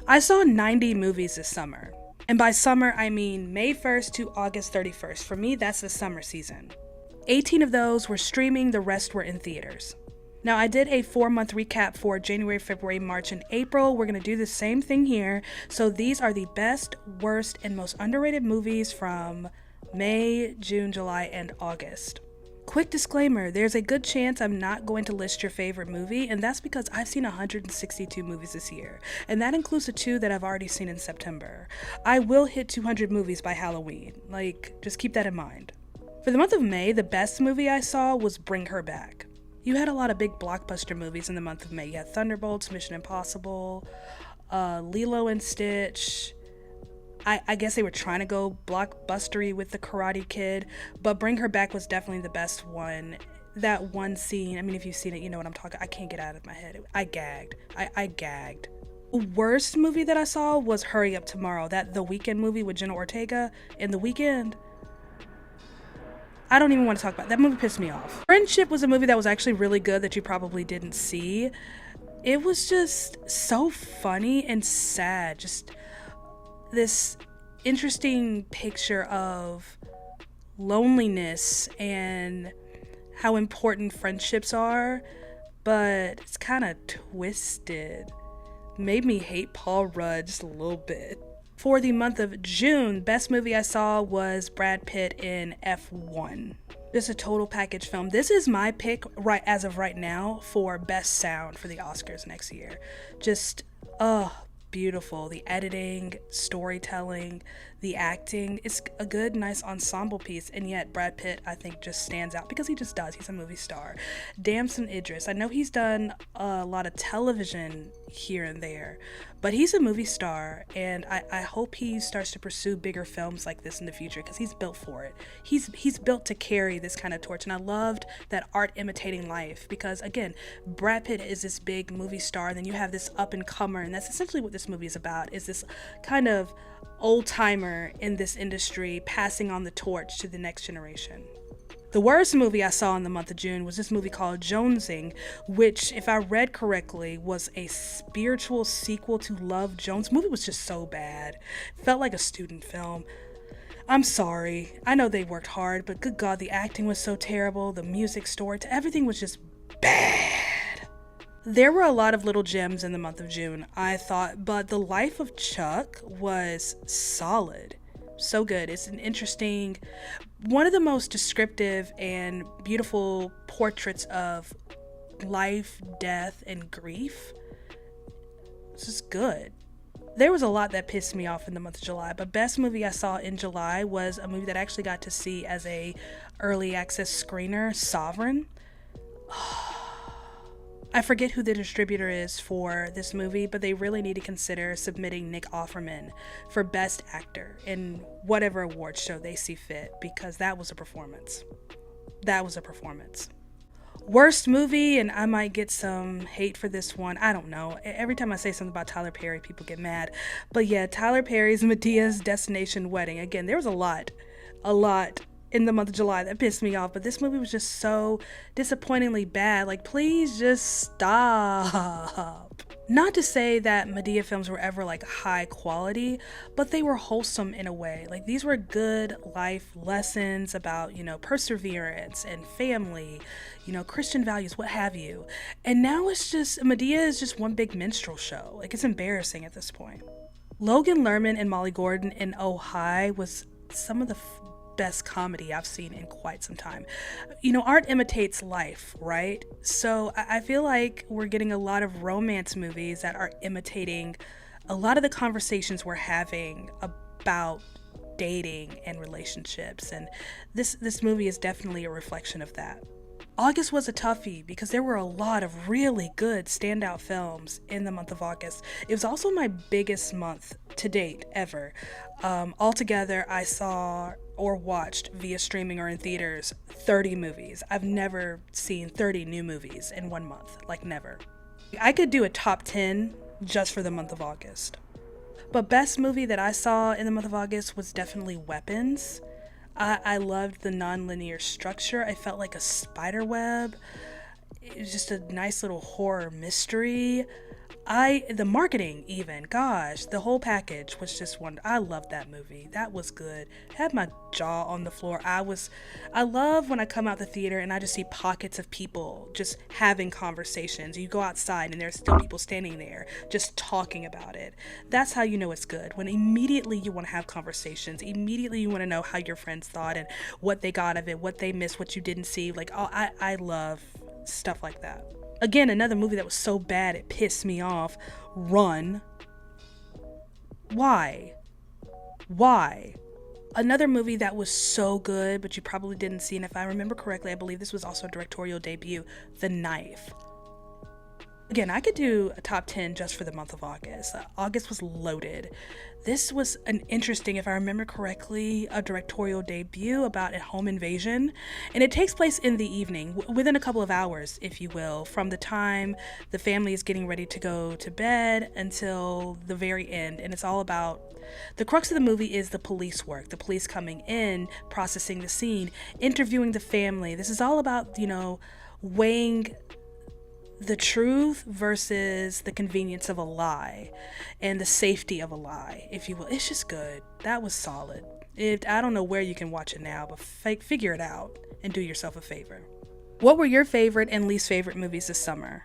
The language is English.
I saw 90 movies this summer. And by summer, I mean May 1st to August 31st. For me, that's the summer season. 18 of those were streaming, the rest were in theaters. Now, I did a 4-month recap for January, February, March, and April. We're going to do the same thing here. So these are the best, worst, and most underrated movies from May, June, July, and August. Quick disclaimer, there's a good chance I'm not going to list your favorite movie, and that's because I've seen 162 movies this year, and that includes the 2 that I've already seen in September. I will hit 200 movies by Halloween. Just keep that in mind. For the month of May, the best movie I saw was Bring Her Back. You had a lot of big blockbuster movies in the month of May. You had Thunderbolts, Mission Impossible, Lilo and Stitch. I guess they were trying to go blockbustery with The Karate Kid, but Bring Her Back was definitely the best one. That one scene, I mean, if you've seen it, you know what I'm talking. I can't get out of my head. I gagged. I gagged. Worst movie that I saw was Hurry Up Tomorrow, that The Weeknd movie with Jenna Ortega and The Weeknd. I don't even want to talk about it. That movie pissed me off. Friendship was a movie that was actually really good that you probably didn't see. It was just so funny and sad. Just this interesting picture of loneliness and how important friendships are, but it's kind of twisted. Made me hate Paul Rudd just a little bit. For the month of June, best movie I saw was Brad Pitt in F1. Just a total package film. This is my pick right as of right now for best sound for the Oscars next year. Just beautiful. The editing, storytelling, the acting. It's a good, nice ensemble piece, and yet Brad Pitt, I think, just stands out because he just does. He's a movie star. Damson Idris. I know he's done a lot of television here and there, but he's a movie star, and I hope he starts to pursue bigger films like this in the future because he's built for it. He's built to carry this kind of torch, and I loved that art imitating life because, again, Brad Pitt is this big movie star, and then you have this up-and-comer, and that's essentially what this movie is about, is this kind of old-timer in this industry passing on the torch to the next generation. The worst movie I saw in the month of June was this movie called Jonesing, which, if I read correctly, was a spiritual sequel to Love, Jones. The movie was just so bad. Felt like a student film. I'm sorry. I know they worked hard, but good God, the acting was so terrible. The music, story, everything was just bad. There were a lot of little gems in the month of June, I thought, but The Life of Chuck was solid. So good. It's an interesting, one of the most descriptive and beautiful portraits of life, death, and grief. This is good. There was a lot that pissed me off in the month of July, but best movie I saw in July was a movie that I actually got to see as a early access screener, Sovereign. I forget who the distributor is for this movie, but they really need to consider submitting Nick Offerman for Best Actor in whatever award show they see fit, because that was a performance. That was a performance. Worst movie, and I might get some hate for this one. I don't know. Every time I say something about Tyler Perry, people get mad. But yeah, Tyler Perry's Medea's Destination Wedding. Again, there was a lot in the month of July that pissed me off, but this movie was just so disappointingly bad. Like, please just stop. Not to say that Madea films were ever like high quality, but they were wholesome in a way. Like, these were good life lessons about, perseverance and family, Christian values, what have you. And now it's just, Madea is just one big minstrel show. Like, it's embarrassing at this point. Logan Lerman and Molly Gordon in Oh Hi was some of the best comedy I've seen in quite some time. Art imitates life, right? So I feel like we're getting a lot of romance movies that are imitating a lot of the conversations we're having about dating and relationships, and this movie is definitely a reflection of that. August was a toughie because there were a lot of really good standout films in the month of August. It was also my biggest month to date ever. Altogether, I saw or watched via streaming or in theaters 30 movies. I've never seen 30 new movies in one month, like never. I could do a top 10 just for the month of August. But best movie that I saw in the month of August was definitely Weapons. I loved the non-linear structure. I felt like a spider web. It was just a nice little horror mystery. The marketing even, gosh, the whole package was just one. I loved that movie. That was good. Had my jaw on the floor. I love when I come out the theater and I just see pockets of people just having conversations. You go outside and there's still people standing there just talking about it. That's how you know it's good. When immediately you want to have conversations, immediately you want to know how your friends thought and what they got of it, what they missed, what you didn't see. Like, oh, I love stuff like that. Again, another movie that was so bad it pissed me off. Run. Why? Why? Another movie that was so good, but you probably didn't see, and if I remember correctly, I believe this was also a directorial debut, The Knife. Again, I could do a top 10 just for the month of August. August was loaded. This was an interesting, if I remember correctly, a directorial debut about a home invasion. And it takes place in the evening, within a couple of hours, if you will, from the time the family is getting ready to go to bed until the very end. And it's all about the crux of the movie is the police work, the police coming in, processing the scene, interviewing the family. This is all about, weighing the truth versus the convenience of a lie and the safety of a lie, if you will. It's just good. That was solid. I don't know where you can watch it now, but figure it out and do yourself a favor. What were your favorite and least favorite movies this summer?